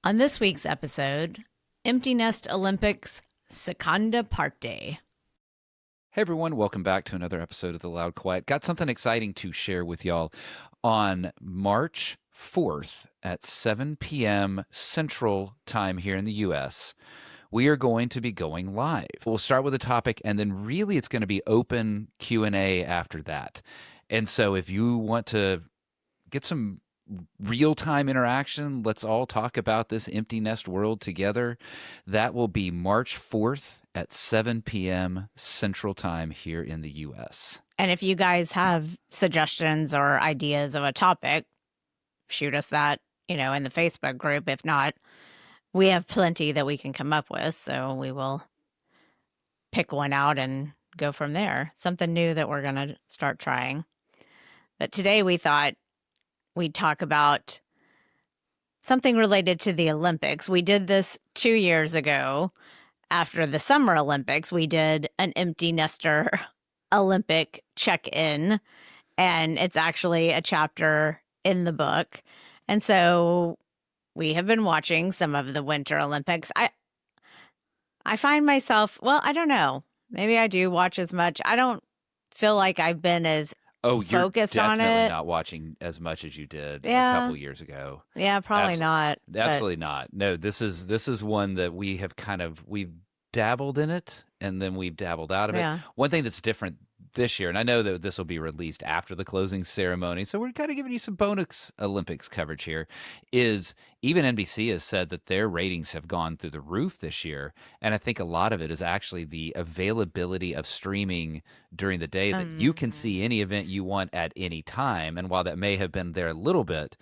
On this week's episode, Empty Nest Olympics, Seconda Parte. Hey everyone, welcome back to another episode of The Loud Quiet. Got something exciting to share with y'all. On March 4th at 7 p.m. Central Time here in the U.S., we are going to be going live. We'll start with a topic, and then really it's going to be open Q&A after that. And so if you want to get some real-time interaction, let's all talk about this empty nest world together. That will be March 4th at 7 p.m. Central Time here in the U.S. And if you guys have suggestions or ideas of a topic, shoot us that, in the Facebook group. If not, we have plenty that we can come up with, so we will pick one out and go from there. Something new that we're going to start trying. But today we thought we'd talk about something related to the Olympics. We did this 2 years ago after the Summer Olympics. We did an empty nester Olympic check-in, and it's actually a chapter in the book. And so we have been watching some of the Winter Olympics. I find myself, I don't know. Maybe I do watch as much. I don't feel like I've been as focused on it. You're definitely not watching as much as you did a couple years ago. Yeah, probably not. Absolutely not. No, this is one that we've dabbled in it, and then we've dabbled out of it. One thing that's different this year, and I know that this will be released after the closing ceremony, so we're kind of giving you some bonus Olympics coverage here, is even NBC has said that their ratings have gone through the roof this year, and I think a lot of it is actually the availability of streaming during the day, that you can see any event you want at any time. And while that may have been there a little bit,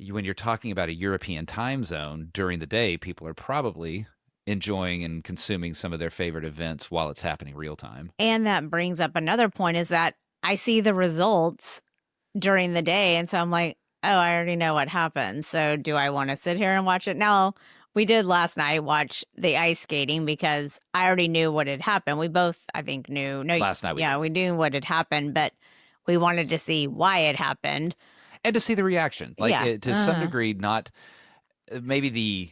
when you're talking about a European time zone during the day, people are probably enjoying and consuming some of their favorite events while it's happening real time. And that brings up another point, is that I see the results during the day, and so I'm like, oh, I already know what happened. So do I want to sit here and watch it? Now, we did last night watch the ice skating because I already knew what had happened. We both, I think, knew. No, last night we knew what had happened, but we wanted to see why it happened. And to see the reaction. To some degree, not maybe the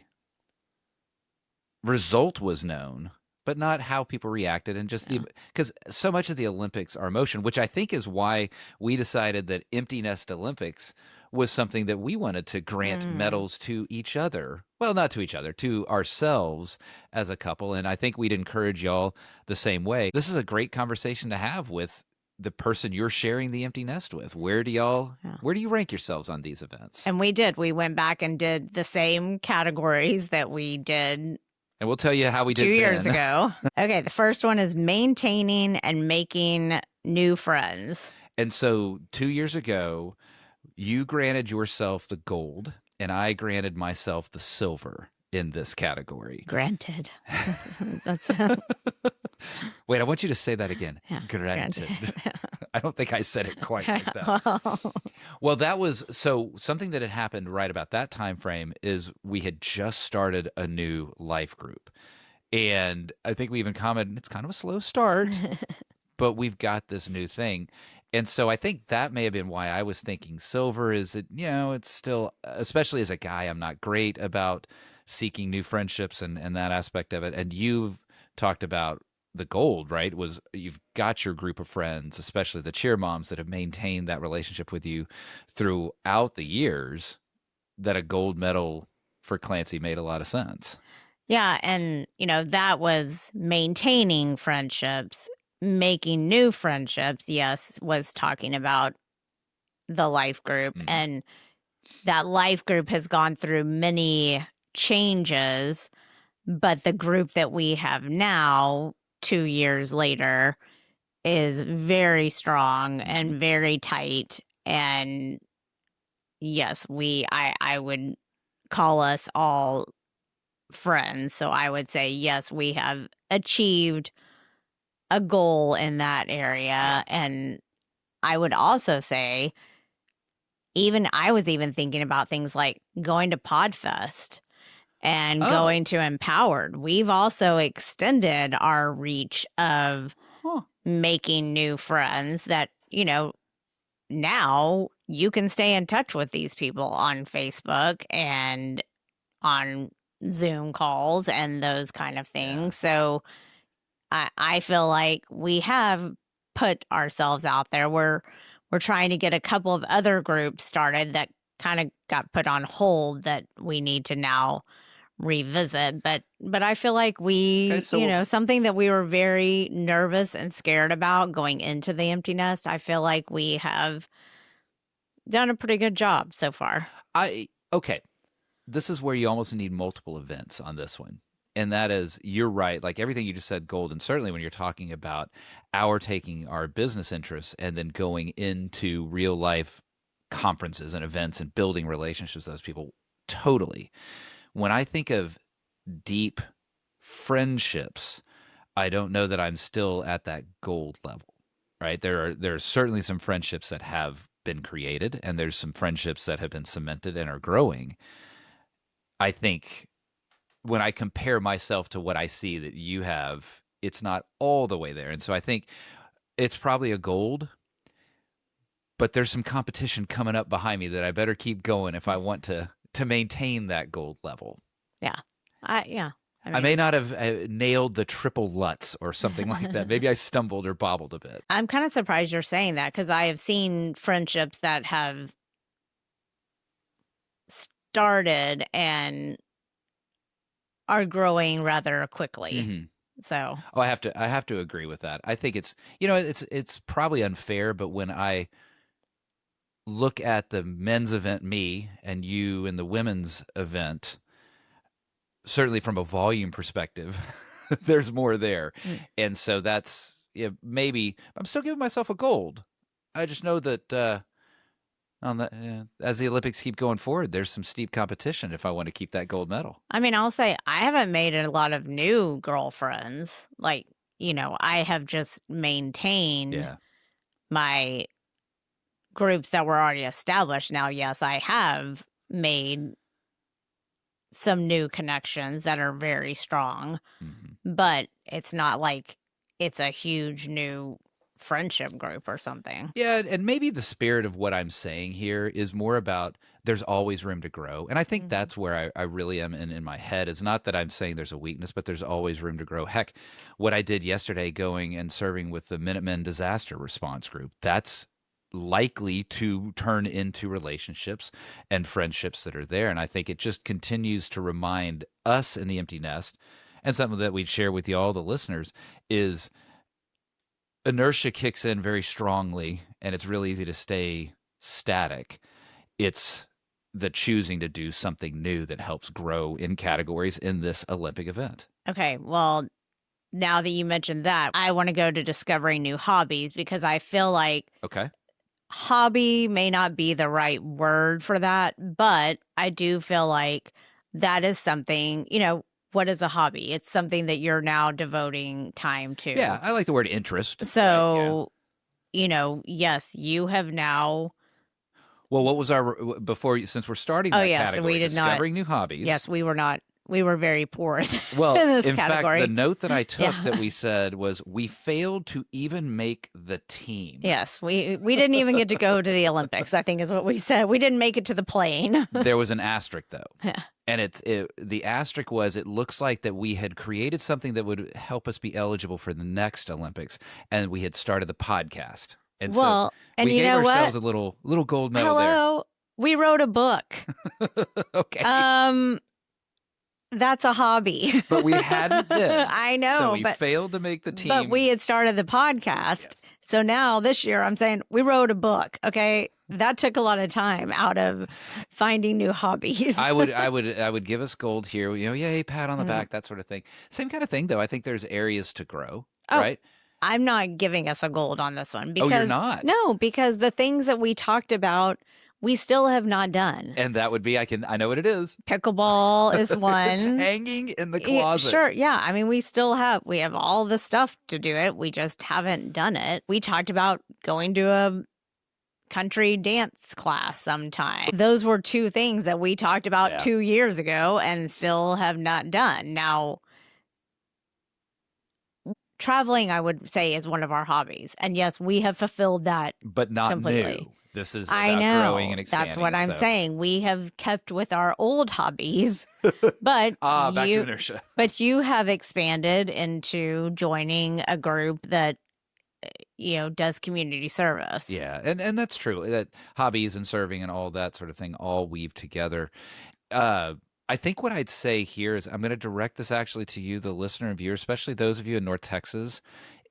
result was known, but not how people reacted, and just because so much of the Olympics are emotion, which I think is why we decided that Empty Nest Olympics was something that we wanted to grant medals to each other. Well, not to each other, to ourselves as a couple. And I think we'd encourage y'all the same way. This is a great conversation to have with the person you're sharing the empty nest with. Where do you rank yourselves on these events? And we did. We went back and did the same categories that we did. And we'll tell you how we did 2 years ago. Okay, the first one is maintaining and making new friends. And so 2 years ago, you granted yourself the gold, and I granted myself the silver in this category. Granted. Wait, I want you to say that again. Yeah, granted. I don't think I said it quite like that. Well, that was something that had happened right about that time frame is we had just started a new life group. And I think we even commented, it's kind of a slow start, but we've got this new thing. And so I think that may have been why I was thinking silver is that, it's still, especially as a guy, I'm not great about seeking new friendships and that aspect of it. And you've talked about the gold, right? Was you've got your group of friends, especially the cheer moms that have maintained that relationship with you throughout the years, that a gold medal for Clancy made a lot of sense. Yeah. And, that was maintaining friendships, making new friendships. Yes, was talking about the life group. And that life group has gone through many changes, but the group that we have now, 2 years later, is very strong and very tight. And yes, I would call us all friends. So I would say, yes, we have achieved a goal in that area. And I would also say, I was even thinking about things like going to Podfest and going to Empowered. We've also extended our reach of making new friends that, now you can stay in touch with these people on Facebook and on Zoom calls and those kind of things. So I feel like we have put ourselves out there. We're trying to get a couple of other groups started that kind of got put on hold that we need to now revisit. But I feel like we, something that we were very nervous and scared about going into the empty nest, I feel like we have done a pretty good job so far. Okay. This is where you almost need multiple events on this one. And that is, you're right. Like everything you just said, gold. And certainly when you're talking about taking our business interests and then going into real life conferences and events and building relationships with those people, totally. When I think of deep friendships, I don't know that I'm still at that gold level, right? There are certainly some friendships that have been created, and there's some friendships that have been cemented and are growing. I think when I compare myself to what I see that you have, it's not all the way there. And so I think it's probably a gold, but there's some competition coming up behind me that I better keep going if I want to maintain that gold level. Yeah. I may not have nailed the triple Lutz or something like that. Maybe I stumbled or bobbled a bit. I'm kind of surprised you're saying that, because I have seen friendships that have started and are growing rather quickly. Mm-hmm. So, I have to agree with that. I think it's probably unfair, but when I look at the men's event, me and you, and the women's event, certainly from a volume perspective, there's more there. And so that's, maybe I'm still giving myself a gold. I just know that as the Olympics keep going forward, there's some steep competition if I want to keep that gold medal. I mean, I'll say I haven't made a lot of new girlfriends. Like, I have just maintained my groups that were already established. Now, yes, I have made some new connections that are very strong, but it's not like it's a huge new friendship group or something. Yeah, and maybe the spirit of what I'm saying here is more about there's always room to grow. And I think that's where I really am in my head. It's not that I'm saying there's a weakness, but there's always room to grow. Heck, what I did yesterday going and serving with the Minutemen Disaster Response Group, that's likely to turn into relationships and friendships that are there. And I think it just continues to remind us in the empty nest, and something that we'd share with you all, the listeners, is inertia kicks in very strongly, and it's really easy to stay static. It's the choosing to do something new that helps grow in categories in this Olympic event. Okay, well, now that you mentioned that, I want to go to discovering new hobbies, because I feel like hobby may not be the right word for that, but I do feel like that is something, what is a hobby? It's something that you're now devoting time to. Yeah, I like the word interest. So, yes, you have now. Well, what was our, since we're starting that category, we did discovering new hobbies. Yes, we were not. We were very poor well, in this fact, category. the note that I took that we said was we failed to even make the team. Yes, we didn't even get to go to the Olympics, I think is what we said. We didn't make it to the plane. There was an asterisk, though. Yeah. And the asterisk was, it looks like that we had created something that would help us be eligible for the next Olympics, and we had started the podcast. And so we gave ourselves a little gold medal there. Hello, we wrote a book. Okay. That's a hobby. But we hadn't then. I know. So we failed to make the team. But we had started the podcast. Yes. So now this year I'm saying we wrote a book. Okay. That took a lot of time out of finding new hobbies. I would give us gold here. Yay, pat on the back, that sort of thing. Same kind of thing, though. I think there's areas to grow, right? I'm not giving us a gold on this one. Because, you're not? No, because the things that we talked about, we still have not done. And that would be, I know what it is. Pickleball is one. It's hanging in the closet. Sure, yeah. I mean, we have all the stuff to do it. We just haven't done it. We talked about going to a country dance class sometime. Those were two things that we talked about 2 years ago and still have not done. Now, traveling, I would say, is one of our hobbies. And yes, we have fulfilled that but not completely. new. This is I about growing know. and That's what expanding. I'm So, saying. We have kept with our old hobbies, but back to inertia. but you have expanded into joining a group that does community service. Yeah, and that's true. That hobbies and serving and all that sort of thing all weave together. I think what I'd say here is I'm going to direct this actually to you, the listener and viewer, especially those of you in North Texas.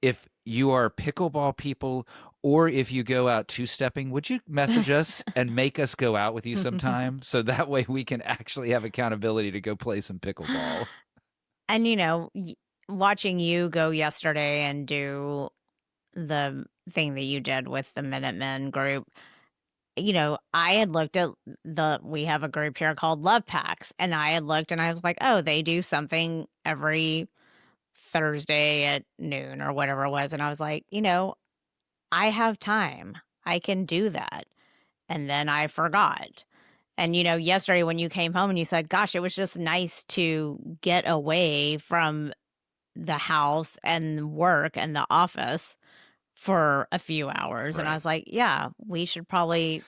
If you are pickleball people or if you go out two-stepping, would you message us and make us go out with you sometime? So that way we can actually have accountability to go play some pickleball. And, watching you go yesterday and do the thing that you did with the Minutemen group, I had looked at we have a group here called Love Packs, and I had looked and I was like, oh, they do something every Thursday at noon or whatever it was. And I was like, I have time. I can do that. And then I forgot. And, yesterday when you came home and you said, gosh, it was just nice to get away from the house and work and the office for a few hours. Right. And I was like, yeah, we should probably,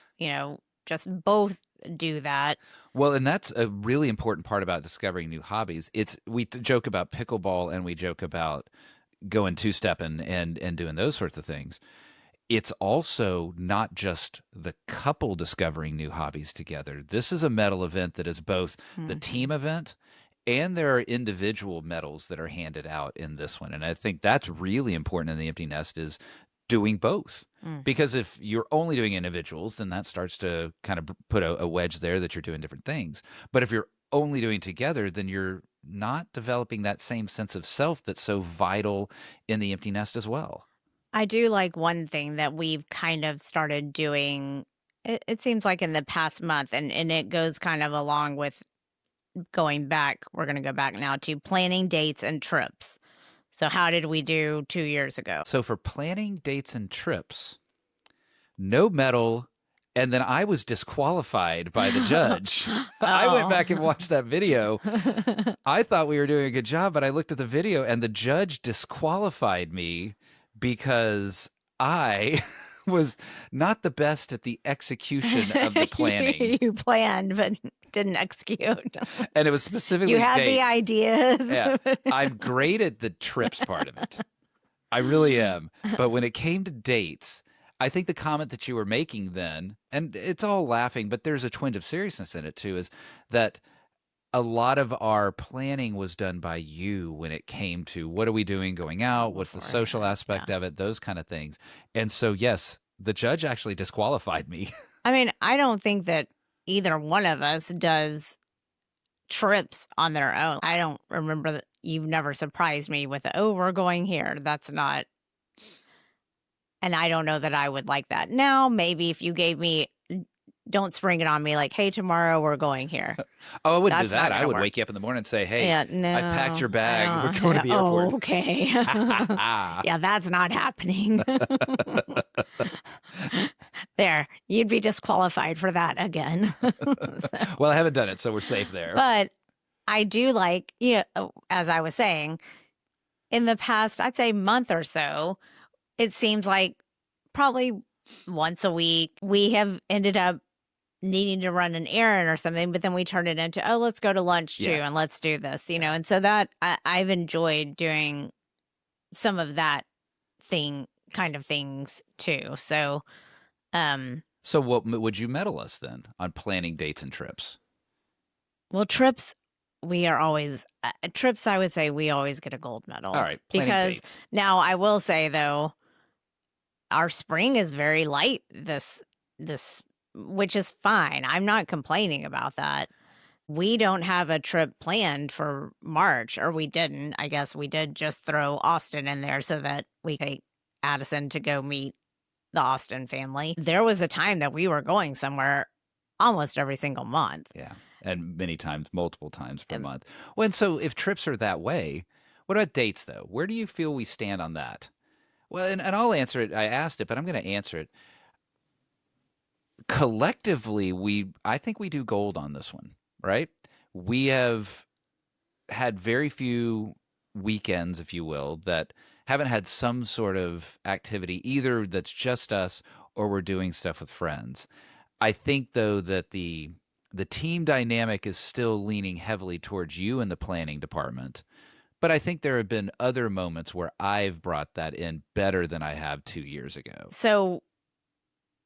just both do that. Well, and that's a really important part about discovering new hobbies. We joke about pickleball and we joke about going two-stepping and doing those sorts of things. It's also not just the couple discovering new hobbies together. This is a medal event that is both the team event and there are individual medals that are handed out in this one. And I think that's really important in the empty nest is doing both. Because if you're only doing individuals, then that starts to kind of put a wedge there that you're doing different things. But if you're only doing together, then you're not developing that same sense of self that's so vital in the empty nest as well. I do like one thing that we've kind of started doing, it seems like in the past month, and it goes kind of along with going back. We're going to go back now to planning dates and trips. So how did we do 2 years ago? So for planning dates and trips, no medal, and then I was disqualified by the judge. I went back and watched that video. I thought we were doing a good job, but I looked at the video and the judge disqualified me because I was not the best at the execution of the planning. You planned, but didn't execute. And it was specifically you had dates. the ideas. Yeah, I'm great at the trips part of it. I really am. But when it came to dates, I think the comment that you were making then, and it's all laughing, but there's a twinge of seriousness in it too, is that a lot of our planning was done by you when it came to what are we doing going out, what's the social aspect of it, those kind of things. And so, yes, the judge actually disqualified me. I mean, I don't think that either one of us does trips on their own. I don't remember that you've never surprised me with, oh, we're going here. That's not. And I don't know that I would like that. Now, maybe if you gave me, don't spring it on me like, hey, tomorrow we're going here. Oh, I wouldn't do that. I would wake you up in the morning and say, hey, I've packed your bag. We're going to the airport. Oh, okay. Yeah, that's not happening. There, you'd be disqualified for that again. Well, I haven't done it, so we're safe there. But I do like, as I was saying, in the past, I'd say month or so, it seems like probably once a week, we have ended up needing to run an errand or something, but then we turn it into, oh, let's go to lunch too, and let's do this, and so that I've enjoyed doing some of that kind of things too. So, so what would you medal us then on planning dates and trips? Well, trips, we are always trips. I would say we always get a gold medal. All right, because dates. Now I will say though, our spring is very light this which is fine. I'm not complaining about that. We don't have a trip planned for March, or we didn't. I guess we did just throw Austin in there so that we could take Addison to go meet the Austin family. There was a time that we were going somewhere almost every single month. Yeah, and many times, multiple times per month. Well, and so if trips are that way, what about dates though? Where do you feel we stand on that? Well, and I'll answer it. I asked it, but I'm going to answer it. Collectively, I think we do gold on this one, right? We have had very few weekends, if you will, that haven't had some sort of activity either that's just us or we're doing stuff with friends. I think though that the team dynamic is still leaning heavily towards you in the planning department. But I think there have been other moments where I've brought that in better than I have 2 years ago. So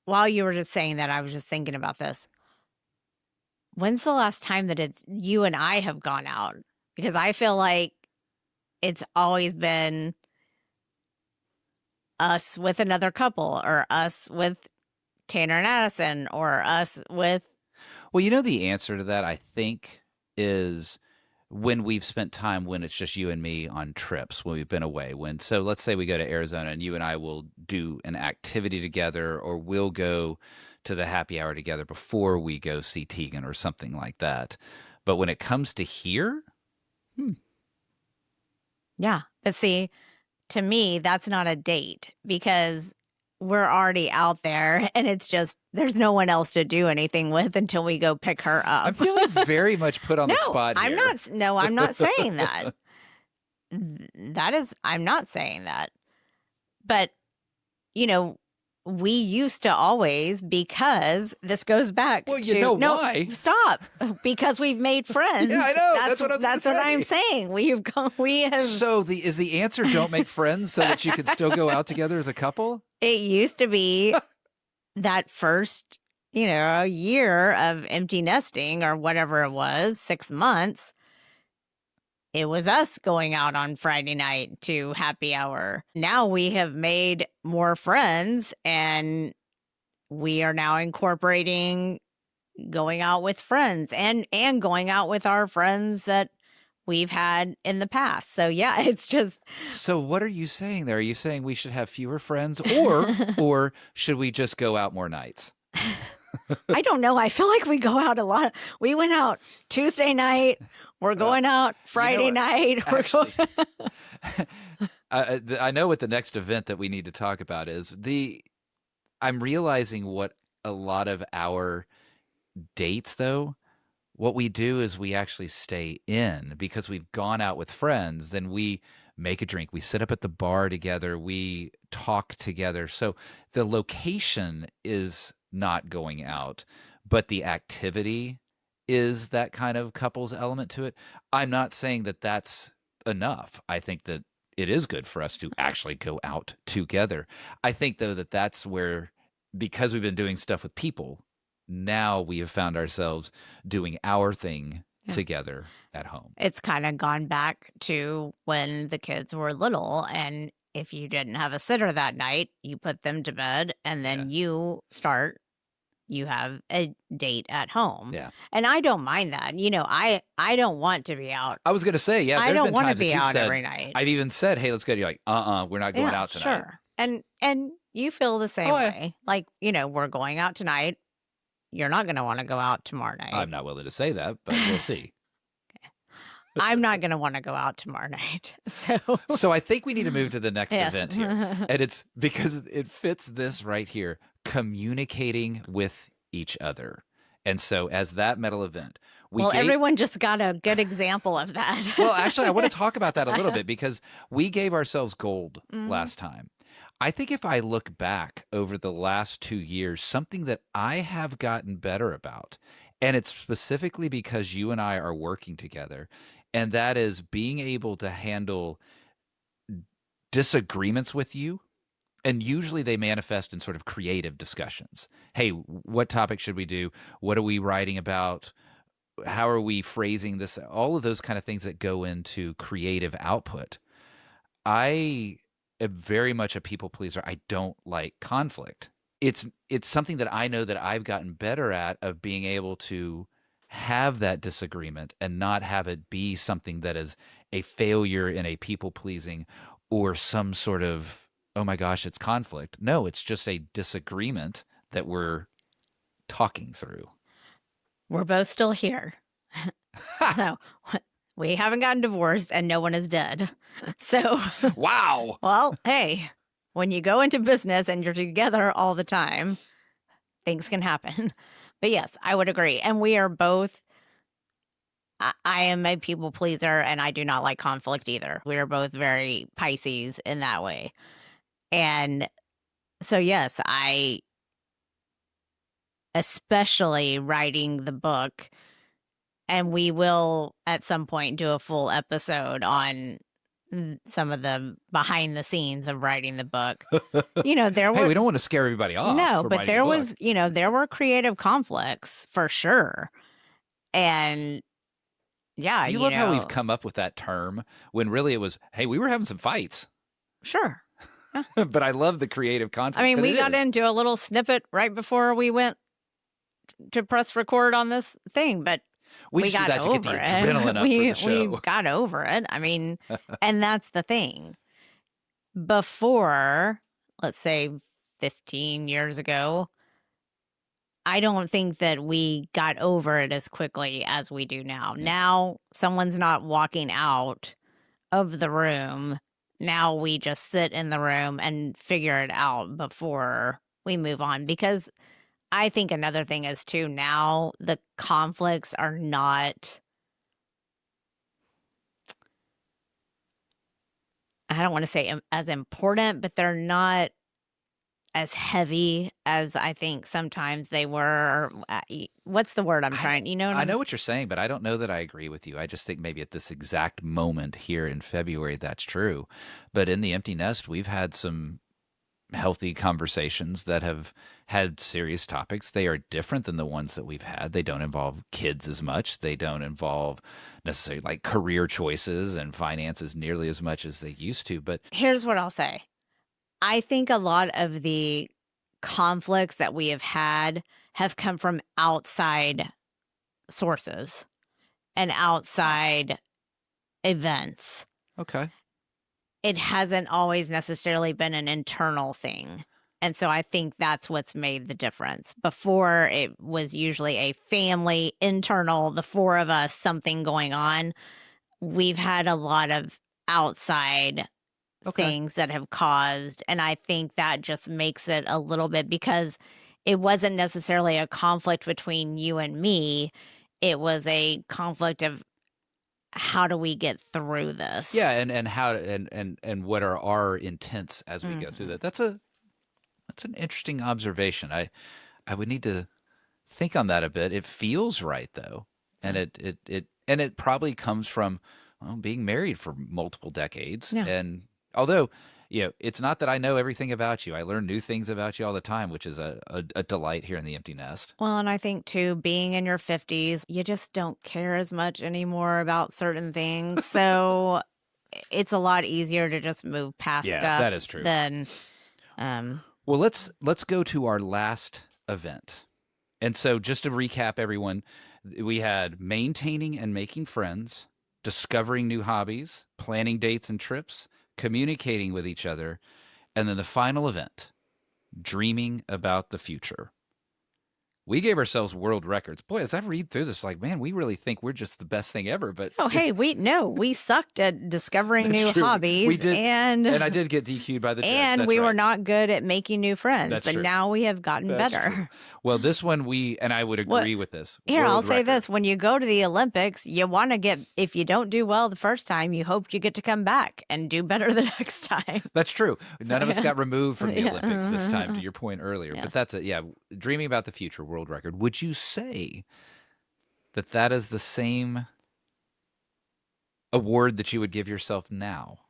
while you were just saying that, I was just thinking about this. When's the last time that it's you and I have gone out? Because I feel like it's always been us with another couple, or us with Tanner and Addison, or us with... Well, you know, the answer to that, I think, is when we've spent time when it's just you and me on trips, when we've been away. So let's say we go to Arizona and you and I will do an activity together, or we'll go to the happy hour together before we go see Tegan or something like that. But when it comes to here, Yeah. But see, to me, that's not a date, because we're already out there and it's just, there's no one else to do anything with until we go pick her up. I'm feeling very much put on the spot here. I'm not saying that. I'm not saying that. But, you know, we used to always, because this goes back well, you know why? Stop. Because we've made friends. Yeah, I know. That's what I'm saying. We have. So is the answer don't make friends so that you can still go out together as a couple? It used to be that first, year of empty nesting, or whatever it was, 6 months. It was us going out on Friday night to happy hour. Now we have made more friends, and we are now incorporating going out with friends and going out with our friends that we've had in the past. So yeah, it's just... So what are you saying there? Are you saying we should have fewer friends, or should we just go out more nights? I don't know. I feel like we go out a lot. We went out Tuesday night. We're going out Friday night. Actually, I know what the next event that we need to talk about is. I'm realizing what a lot of our dates, though, what we do is we actually stay in because we've gone out with friends. Then we make a drink. We sit up at the bar together. We talk together. So the location is not going out, but the activity is that kind of couples element to it. I'm not saying that that's enough. I think that it is good for us to actually go out together. I think, though, that that's where, because we've been doing stuff with people, now we have found ourselves doing our thing together at home. It's kind of gone back to when the kids were little, and if you didn't have a sitter that night, you put them to bed, and then you have a date at home. Yeah. And I don't mind that. I don't want to be out. I was going to say, yeah, I don't want to be out every night. I've even said, hey, let's go. You're like, we're not going out tonight. Sure. And you feel the same way. Like, we're going out tonight. You're not going to want to go out tomorrow night. I'm not willing to say that, but we'll see. I'm not going to want to go out tomorrow night. So I think we need to move to the next event here. And it's because it fits this right here, communicating with each other. And so as that metal event, everyone just got a good example of that. Well, actually, I want to talk about that a little bit, because we gave ourselves gold last time. I think if I look back over the last 2 years, something that I have gotten better about, and it's specifically because you and I are working together, and that is being able to handle disagreements with you. And usually they manifest in sort of creative discussions. Hey, what topic should we do? What are we writing about? How are we phrasing this? All of those kind of things that go into creative output. I am very much a people pleaser. I don't like conflict. It's something that I know that I've gotten better at, of being able to have that disagreement and not have it be something that is a failure in a people pleasing or some sort of, oh my gosh, it's conflict. No, it's just a disagreement that we're talking through. We're both still here. So we haven't gotten divorced and no one is dead. So wow. Well, hey, when you go into business and you're together all the time, things can happen. But yes, I would agree. And we are both, I am a people pleaser, and I do not like conflict either. We are both very Pisces in that way. And so, yes, especially writing the book, and we will at some point do a full episode on some of the behind the scenes of writing the book. There were. Hey, we don't want to scare everybody off. No, but there was, there were creative conflicts for sure. And yeah, do you love how we've come up with that term when really it was, hey, we were having some fights? Sure. But I love the creative conflict. I mean, we got into a little snippet right before we went to press record on this thing, but we got over to get the adrenaline up for the show. We got over it. I mean, and that's the thing. Before, let's say 15 years ago, I don't think that we got over it as quickly as we do now. Yeah. Now, someone's not walking out of the room. Now we just sit in the room and figure it out before we move on. Because I think another thing is, too, now the conflicts are not, I don't want to say as important, but they're not as heavy as I think sometimes they were. What's the word I'm trying? I know what you're saying, but I don't know that I agree with you. I just think maybe at this exact moment here in February, that's true. But in the empty nest, we've had some healthy conversations that have had serious topics. They are different than the ones that we've had. They don't involve kids as much. They don't involve necessarily like career choices and finances nearly as much as they used to. But here's what I'll say. I think a lot of the conflicts that we have had have come from outside sources and outside events. Okay. It hasn't always necessarily been an internal thing. And so I think that's what's made the difference. Before, it was usually a family, internal, the four of us, something going on. We've had a lot of outside things that have caused, and I think that just makes it a little bit, because it wasn't necessarily a conflict between you and me. It was a conflict of how do we get through this? Yeah, and how and what are our intents as we go through that? That's an interesting observation. I would need to think on that a bit. It feels right though, and it probably comes from being married for multiple decades. Yeah. And although, it's not that I know everything about you. I learn new things about you all the time, which is a delight here in the empty nest. Well, and I think, too, being in your 50s, you just don't care as much anymore about certain things. So it's a lot easier to just move past stuff. Yeah, that is true. Than, well, let's go to our last event. And so just to recap, everyone, we had maintaining and making friends, discovering new hobbies, planning dates and trips, communicating with each other, and then the final event, dreaming about the future. We gave ourselves world records. Boy, as I read through this, like, man, we really think we're just the best thing ever. But hey, we sucked at discovering new hobbies. We did, and I did get DQ'd by the judge. And we were not good at making new friends. That's but true. Now we have gotten better. True. Well, this one and I would agree with this. Here, I'll say this. When you go to the Olympics, you want to if you don't do well the first time, you hope you get to come back and do better the next time. That's true. None of us got removed from the Olympics this time, to your point earlier. Yes. But that's it. Yeah, dreaming about the future, world record. Would you say that is the same award that you would give yourself now?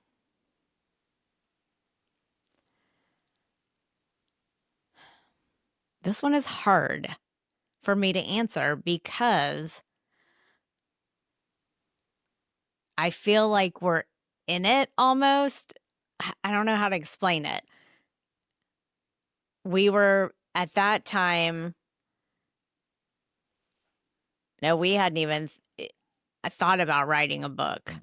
This one is hard for me to answer because I feel like we're in it almost. I don't know how to explain it. We were at that time. No, we hadn't even thought about writing a book,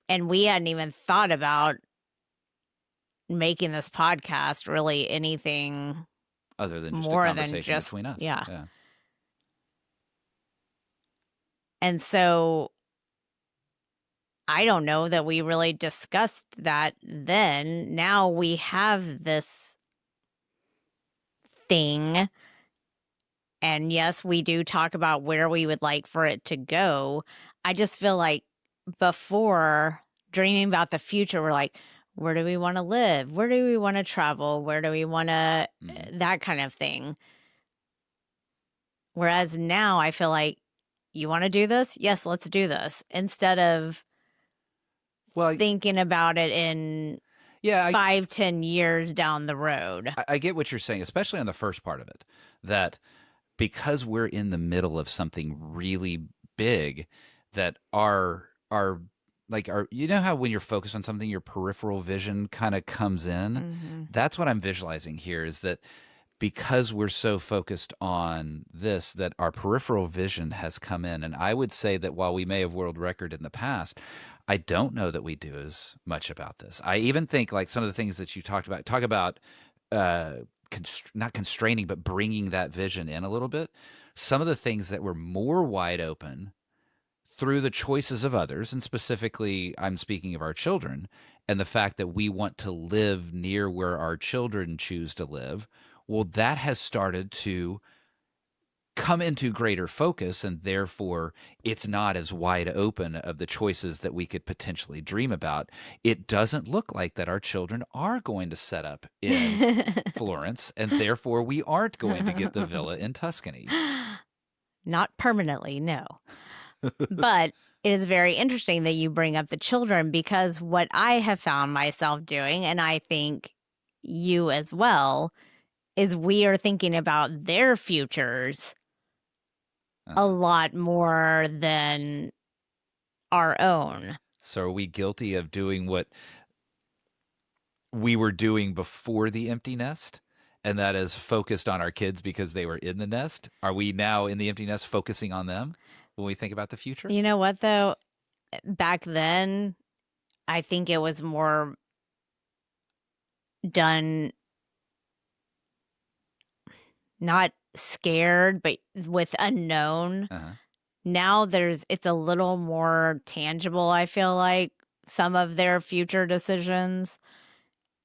and we hadn't even thought about making this podcast really anything other than just more a conversation than just between us. Yeah. And so I don't know that we really discussed that then. Now we have this thing And yes, we do talk about where we would like for it to go. I just feel like before dreaming about the future, we're like, where do we want to live? Where do we want to travel? Where do we want to, that kind of thing. Whereas now I feel like, you want to do this? Yes, let's do this. Instead of thinking about it in 5-10 years down the road. I get what you're saying, especially on the first part of it, that because we're in the middle of something really big, that our you know how when you're focused on something, your peripheral vision kind of comes in. That's what I'm visualizing here, is that because we're so focused on this, that our peripheral vision has come in. And I would say that while we may have world record in the past, I don't know that we do as much about this. I even think like some of the things that you talk about not constraining, but bringing that vision in a little bit. Some of the things that were more wide open through the choices of others, and specifically I'm speaking of our children, and the fact that we want to live near where our children choose to live, well, that has started to come into greater focus, and therefore it's not as wide open of the choices that we could potentially dream about. It doesn't look like that our children are going to set up in Florence, and therefore we aren't going to get the villa in Tuscany. Not permanently, no. But it is very interesting that you bring up the children, because what I have found myself doing, and I think you as well, is we are thinking about their futures a lot more than our own. So are we guilty of doing what we were doing before the empty nest? And that is focused on our kids because they were in the nest? Are we now in the empty nest focusing on them when we think about the future? You know what, though? Back then, I think it was more done, not scared, but with unknown. Now it's a little more tangible, I feel like, some of their future decisions.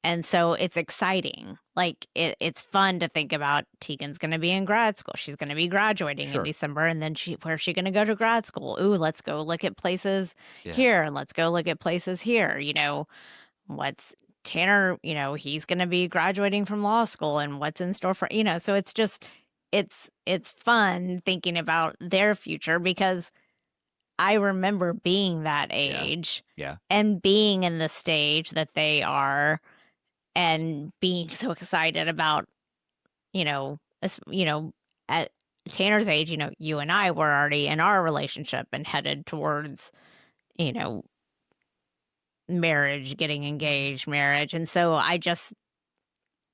And so it's exciting. Like it's fun to think about. Tegan's going to be in grad school. She's going to be graduating in December. And then where's she going to go to grad school? Ooh, let's go look at places here. And let's go look at places here. You know, what's Tanner, you know, he's going to be graduating from law school, and what's in store for, you know, so it's just, it's fun thinking about their future, because I remember being that age and being in the stage that they are, and being so excited about, at Tanner's age, you and I were already in our relationship and headed towards, marriage, getting engaged, marriage. And so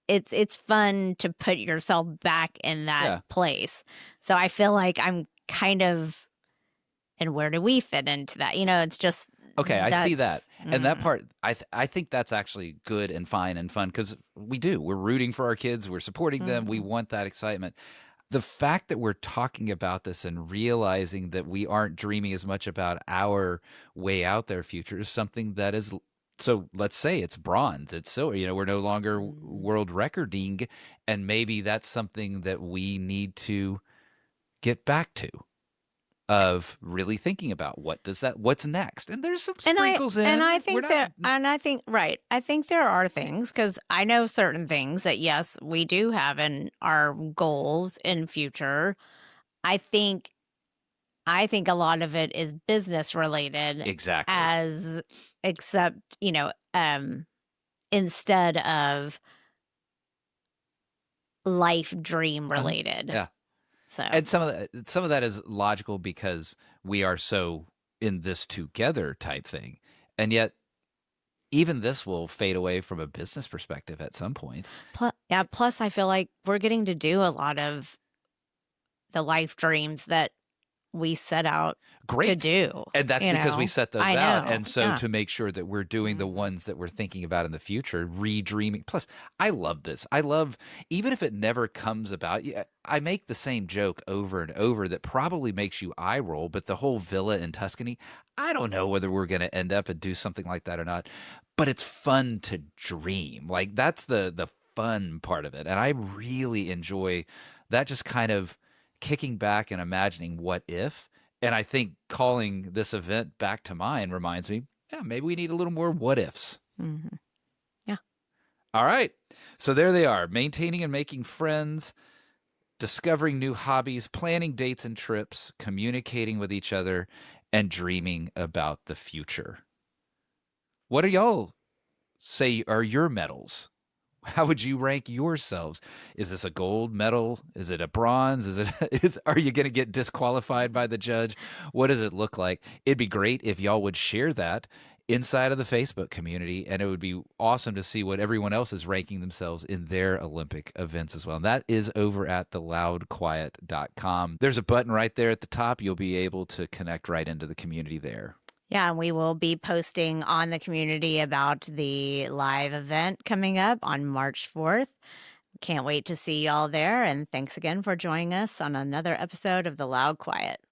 it's fun to put yourself back in that place. So I feel like I'm kind of, and where do we fit into that? It's just, okay, I see that. And that part, I think that's actually good and fine and fun, because we're rooting for our kids. We're supporting them. We want that excitement. The fact that we're talking about this and realizing that we aren't dreaming as much about our way out there future is something that is, so let's say it's bronze, it's silver, we're no longer world recording, and maybe that's something that we need to get back to, of really thinking about what's next. And there's some sprinkles I think there are things, because I know certain things that, yes, we do have in our goals in future. I think a lot of it is business related. Exactly. Except, instead of life dream related. Yeah. So. And some of that is logical, because we are so in this together type thing. And yet even this will fade away from a business perspective at some point. Plus I feel like we're getting to do a lot of the life dreams that we set out to do. And that's because we set those out. And so to make sure that we're doing the ones that we're thinking about in the future, redreaming. Plus, I love this. I love, even if it never comes about, I make the same joke over and over that probably makes you eye roll, but the whole villa in Tuscany, I don't know whether we're going to end up and do something like that or not, but it's fun to dream. Like, that's the fun part of it. And I really enjoy that, just kind of kicking back and imagining what if. And I think calling this event Back to Mine reminds me, yeah, maybe we need a little more what ifs. Mm-hmm. Yeah. All right. So there they are, maintaining and making friends, discovering new hobbies, planning dates and trips, communicating with each other, and dreaming about the future. What do y'all say are your medals? How would you rank yourselves? Is this a gold medal? Is it a bronze? Are you going to get disqualified by the judge? What does it look like? It'd be great if y'all would share that inside of the Facebook community, and it would be awesome to see what everyone else is ranking themselves in their Olympic events as well. And that is over at theloudquiet.com. There's a button right there at the top. You'll be able to connect right into the community there. Yeah, and we will be posting on the community about the live event coming up on March 4th. Can't wait to see y'all there. And thanks again for joining us on another episode of The Loud Quiet.